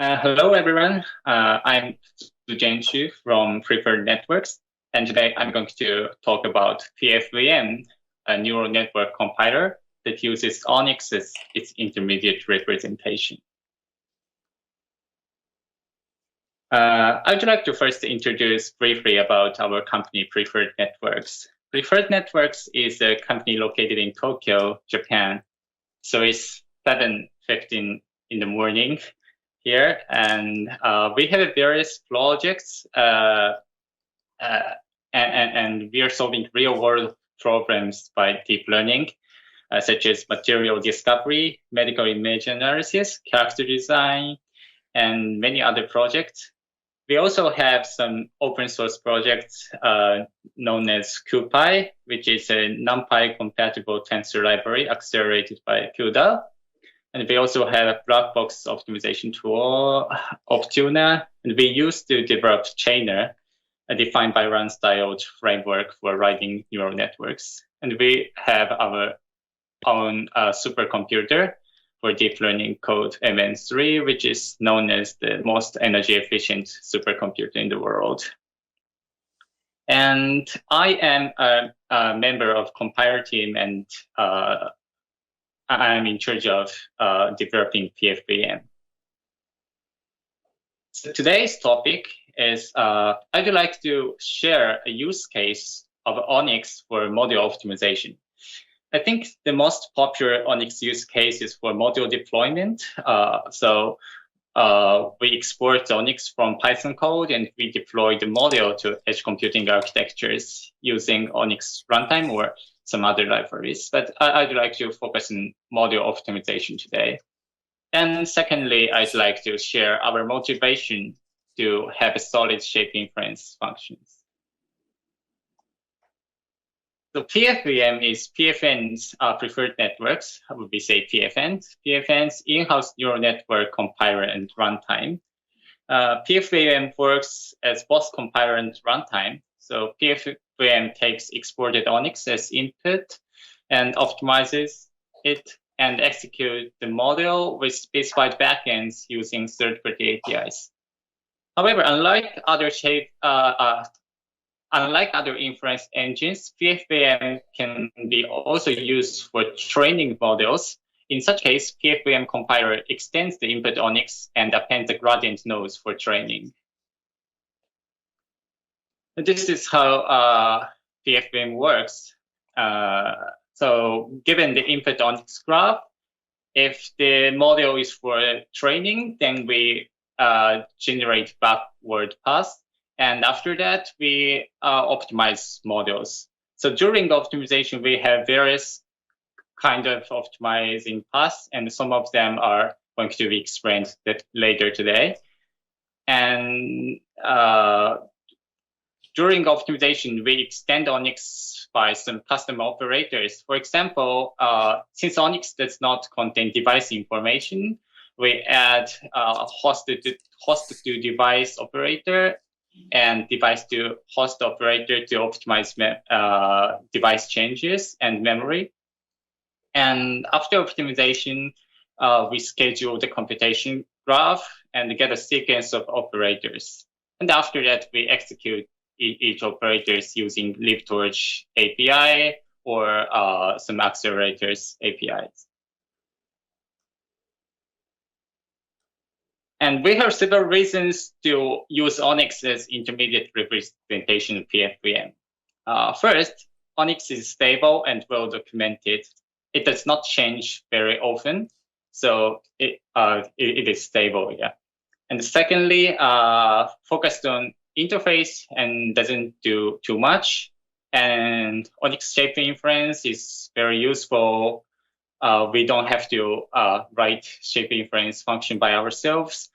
Hello, everyone. I'm Zijian from Preferred Networks, and today I'm going to talk about PFVM, a neural network compiler that uses ONNX as its intermediate representation. I would like to first introduce briefly about our company, Preferred Networks. Preferred Networks is a company located in Tokyo, Japan. So it's 7:15 in the morning here, and we have various projects, and we are solving real-world problems by deep learning, such as material discovery, medical image analysis, character design, and many other projects. We also have some open source projects known as CuPy, which is a NumPy compatible tensor library accelerated by CUDA. And we also have a black box optimization tool, Optuna, and we used to develop Chainer, a defined by Run-styled framework for writing neural networks. And we have our own supercomputer for deep learning code MN3, which is known as the most energy efficient supercomputer in the world. And I am a member of compiler team, and I'm in charge of developing PFVM. So today's topic is I'd like to share a use case of ONNX for model optimization. I think the most popular ONNX use case is for model deployment. We export ONNX from Python code and we deploy the model to edge computing architectures using ONNX runtime or some other libraries. But I'd like to focus on model optimization today. And secondly, I'd like to share our motivation to have a solid shape inference functions. So PFVM is PFN's preferred networks. How would we say PFNs? PFN's in-house neural network compiler and runtime. PFVM works as both compiler and runtime. So PFVM takes exported ONNX as input and optimizes it and execute the model with specified backends using third-party APIs. However, unlike other inference engines, PFVM can be also used for training models. In such case, PFVM compiler extends the input ONNX and appends the gradient nodes for training. This is how PFVM works. So given the input ONNX graph, if the model is for training, then we generate backward path. And after that, we optimize models. So during optimization, we have various kind of optimizing paths, and some of them are going to be explained later today. And during optimization, we extend ONNX by some custom operators. For example, since ONNX does not contain device information, we add host to device operator and device to host operator to optimize device changes and memory. And after optimization, we schedule the computation graph and get a sequence of operators. And after that, we execute each operators using libtorch API or some accelerators APIs. And we have several reasons to use ONNX as intermediate representation of PFVM. First, ONNX is stable and well documented. It does not change very often, so it is stable, yeah. And secondly, focused on interface and doesn't do too much. And ONNX Shape inference is very useful. We don't have to write shape inference function by ourselves.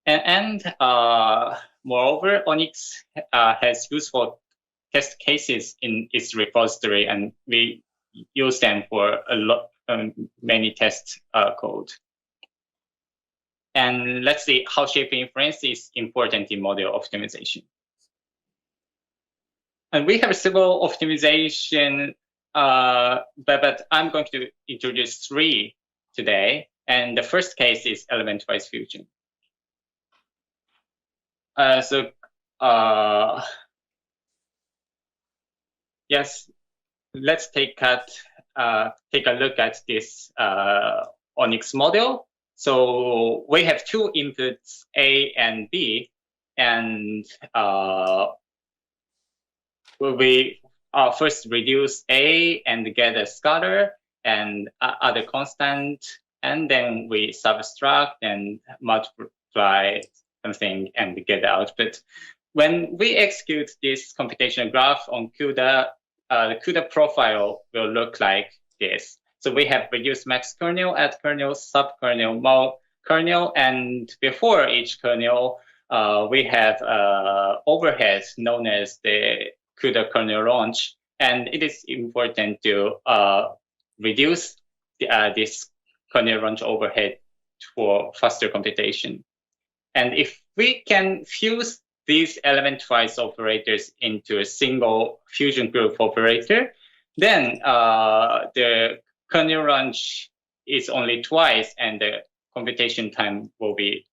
And moreover, ONNX has useful test cases in its repository, and we use them for many test code. And let's see how shape inference is important in model optimization. And we have several optimization, but I'm going to introduce 3 today. And the first case is element-wise fusion. Yes, let's take a look at this ONNX model. So we have two inputs, A and B, and we first reduce A and get a scalar and other constant, and then we subtract and multiply something and get the output. When we execute this computational graph on CUDA, the CUDA profile will look like this. So we have reduced max kernel, add kernel, subkernel, mul kernel, and before each kernel, we have overhead known as the CUDA kernel launch, and it is important to reduce this kernel launch overhead for faster computation. And if we can fuse these element-wise operators into a single fusion group operator, then the kernel launch is only twice, and the computation time will be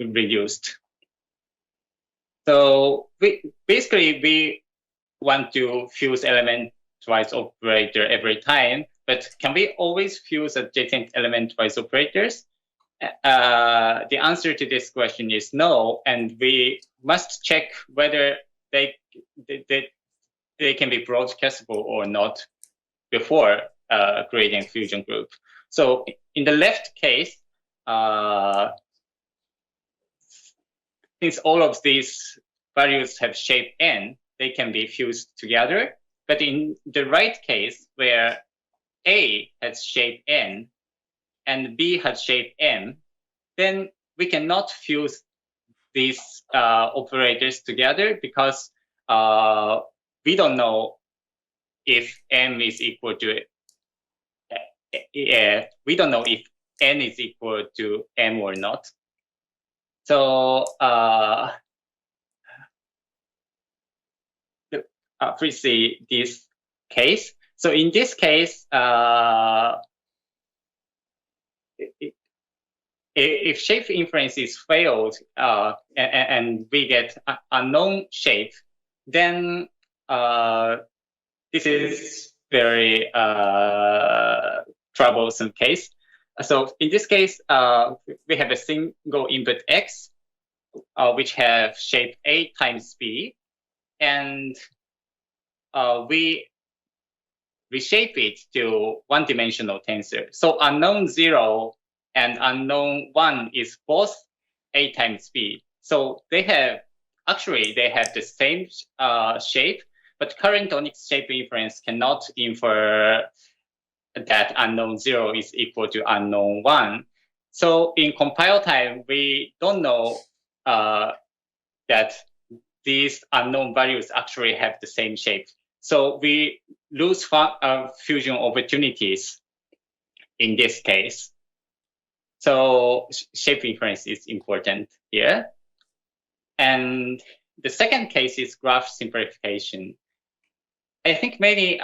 reduced. So we want to fuse element-wise operator every time, but can we always fuse adjacent element-wise operators? The answer to this question is no, and we must check whether they can be broadcastable or not before creating a fusion group. So in the left case, since all of these values have shape n, they can be fused together. But in the right case, where A has shape n and B has shape m, then we cannot fuse these operators together because we don't know if m is equal to we don't know if n is equal to m or not. So please see this case. So in this case, if shape inference is failed and we get unknown shape, then this is very troublesome case. So in this case, we have a single input x, which have shape A times B, and we reshape it to one-dimensional tensor. So unknown 0 and unknown 1 is both A times B. So they have the same shape, but current ONNX shape inference cannot infer that unknown 0 is equal to unknown 1. So in compile time, we don't know that these unknown values actually have the same shape. So we lose fusion opportunities in this case. So shape inference is important here. And the second case is graph simplification. I think many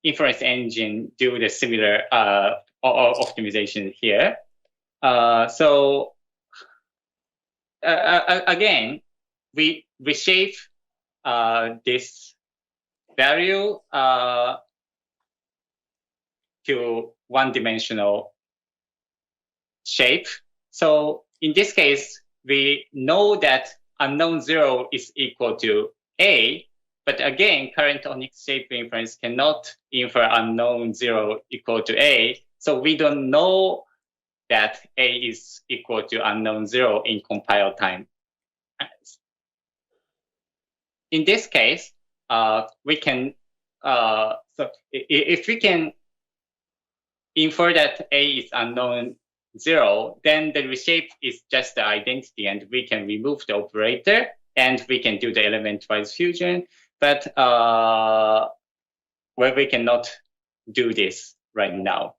inference engine do the similar optimization here. Again, we reshape this value to one-dimensional shape. So in this case, we know that unknown 0 is equal to A, but again, current ONNX shape inference cannot infer unknown 0 equal to A. So we don't know that A is equal to unknown 0 in compile time. In this case, we can, so if we can infer that A is unknown 0, then the reshape is just the identity, and we can remove the operator, and we can do the element-wise fusion. But where we cannot do this right now.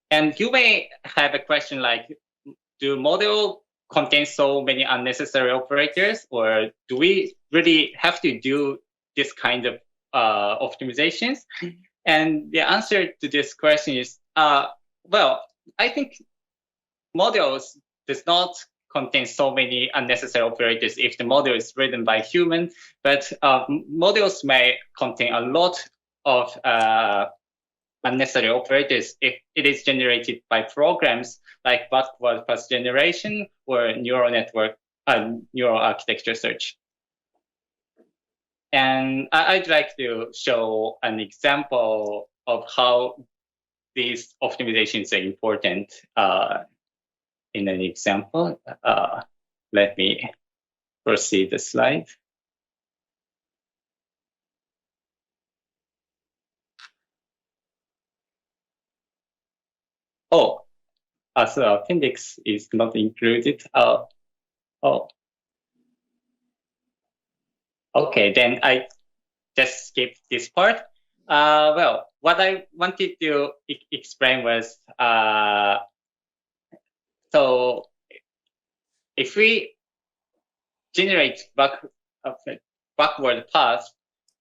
And you may have a question like, do model contain so many unnecessary operators, or do we really have to do this kind of optimizations? And the answer to this question is, well, I think models does not contain so many unnecessary operators if the model is written by human, but models may contain a lot of unnecessary operators if it is generated by programs like backward path generation or neural network, neural architecture search. And I'd like to show an example of how these optimizations are important in an example. Let me proceed the slide. Oh, so appendix is not included. Oh, okay, then I just skip this part. Well, what I wanted to explain was, so if we generate backward path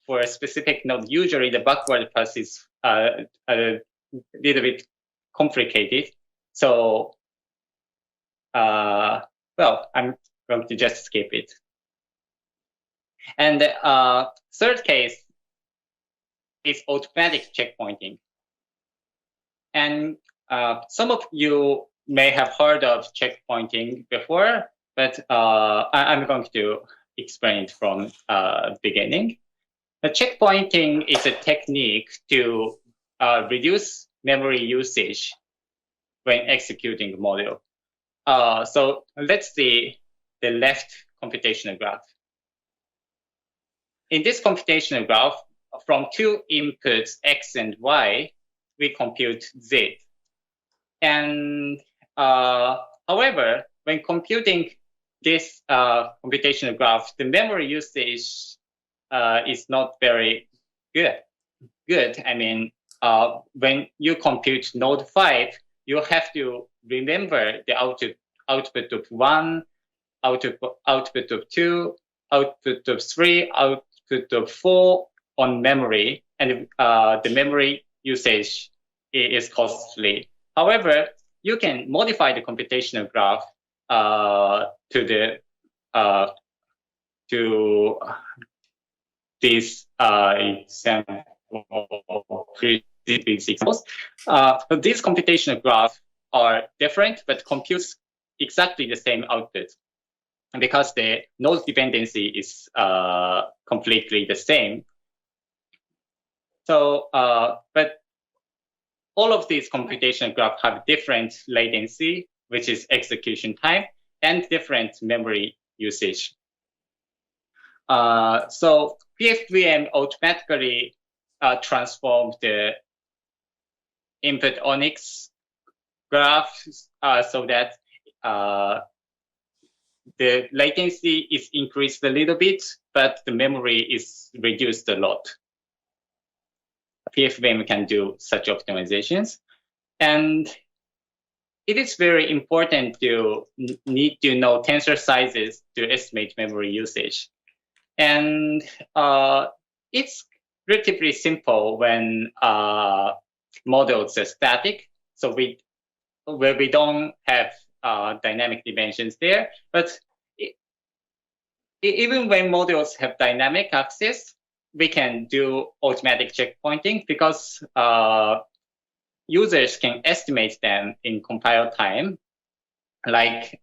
for a specific node, usually the backward path is a little bit complicated. So, well, I'm going to just skip it. And the third case is automatic checkpointing. And some of you may have heard of checkpointing before, but I'm going to explain it from the beginning. The checkpointing is a technique to reduce memory usage when executing a model. So let's see the left computational graph. In this computational graph, from two inputs, X and Y, we compute Z. And however, when computing this computational graph, the memory usage is not very good. I mean, when you compute node 5, you have to remember the output of 1, output of 2, output of 3, output of 4 on memory, and the memory usage is costly. However, you can modify the computational graph to this example. These computational graphs are different, but computes exactly the same output, because the node dependency is completely the same. So, but all of these computational graphs have different latency, which is execution time, and different memory usage. So PFVM automatically transforms the input ONNX graph so that the latency is increased a little bit, but the memory is reduced a lot. PFVM can do such optimizations. And it is very important to need to know tensor sizes to estimate memory usage. And it's relatively simple when models are static. So where we don't have dynamic dimensions there. But even when models have dynamic access, we can do automatic checkpointing, because users can estimate them in compile time. Like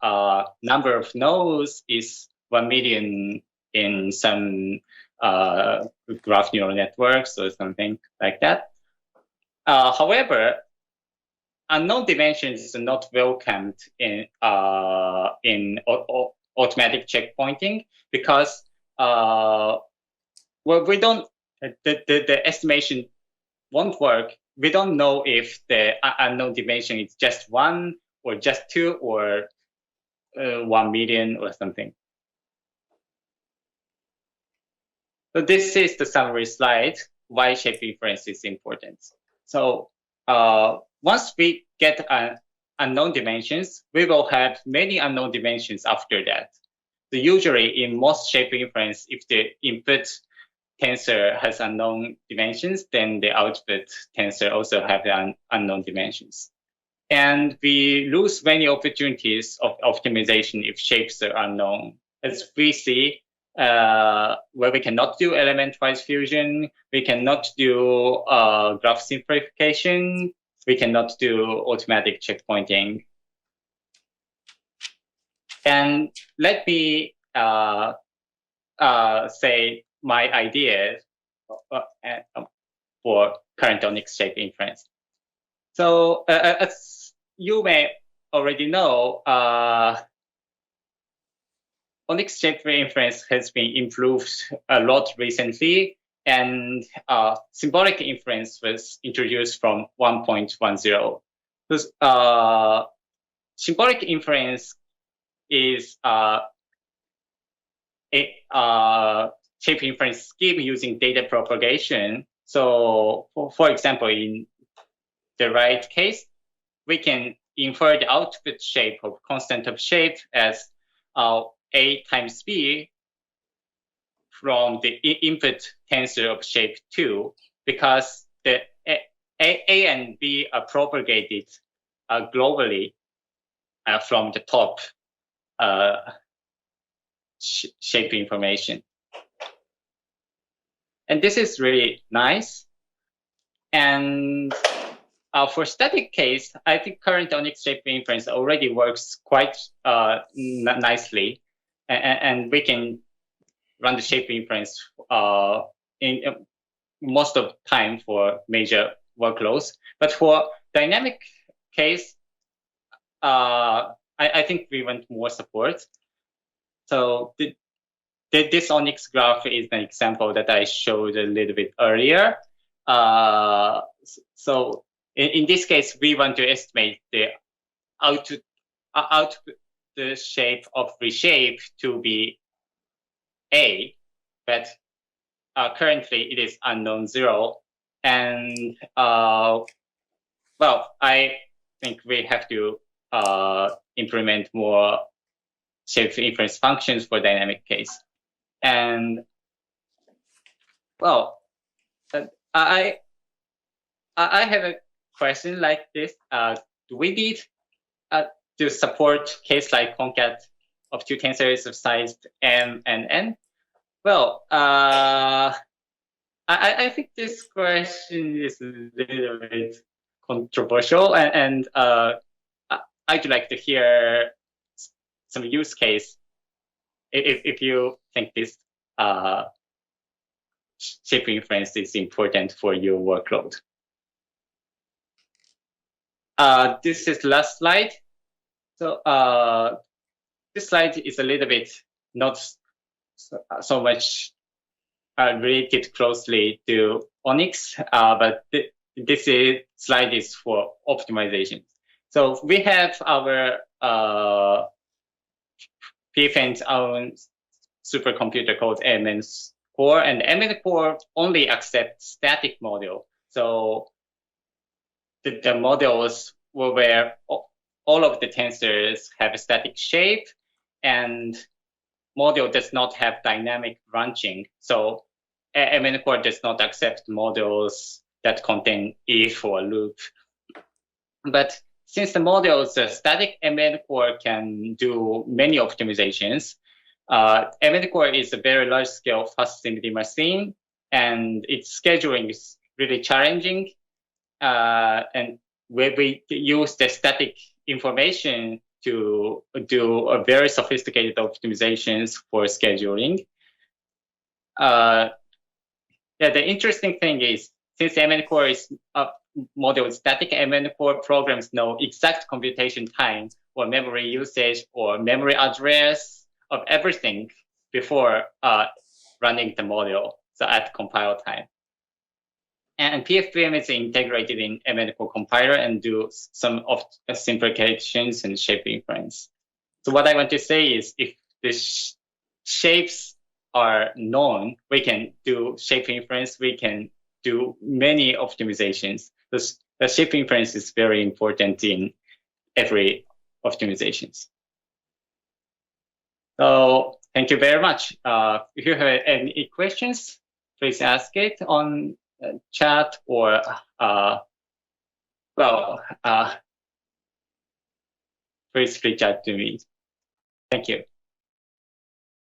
number of nodes is 1 million in some graph neural networks or something like that. However, unknown dimensions are not welcomed in automatic checkpointing, because well, we don't, the estimation won't work. We don't know if the unknown dimension is just 1 or just 2 or 1 million or something. So this is the summary slide, why shape inference is important. So once we get unknown dimensions, we will have many unknown dimensions after that. So usually in most shape inference, if the input tensor has unknown dimensions, then the output tensor also have the unknown dimensions. And we lose many opportunities of optimization if shapes are unknown. As we see, where we cannot do element-wise fusion, we cannot do graph simplification, we cannot do automatic checkpointing. And let me say my idea for current ONNX Shape inference. So as you may already know, ONNX Shape inference has been improved a lot recently, and symbolic inference was introduced from 1.10. So, symbolic inference is a shape inference scheme using data propagation. So, for example, in the right case, we can infer the output shape of constant of shape as A times B from the input tensor of shape 2, because the A and B are propagated globally from the top shape information. And this is really nice. And for static case, I think current ONNX Shape inference already works quite nicely. And we can run the shape inference in most of the time for major workloads. But for dynamic case, I think we want more support. So this ONNX graph is an example that I showed a little bit earlier. So in this case, we want to estimate the output the shape of reshape to be A, but currently it is unknown 0. And well, I think we have to implement more shape inference functions for dynamic case. And well, I have a question like this. Do we need to support case like concat of two tensors of size m and n? Well, I think this question is a little bit controversial, and I'd like to hear some use case if you think this shape inference is important for your workload. This is the last slide. So this slide is a little bit not so much related closely to ONNX, but this slide is for optimization. So we have our PFVM's own supercomputer called MN Core, and MN Core only accepts static model. So the models where all of the tensors have a static shape, and model does not have dynamic branching. So MN Core does not accept models that contain if or loop. But since the model is a static, MN Core can do many optimizations. MN Core is a very large scale fast SIMD machine, and its scheduling is really challenging. And where we use the static information to do a very sophisticated optimizations for scheduling. Yeah, the interesting thing is, since MN Core is model is static, MN Core programs know exact computation time or memory usage or memory address of everything before running the model, so at compile time. And PFVM is integrated in MN Core compiler and do some of simplifications and shape inference. So what I want to say is, if the shapes are known, we can do shape inference, we can do many optimizations. The shape inference is very important in every optimizations. So thank you very much. If you have any questions, please ask it on chat or please reach out to me. Thank you.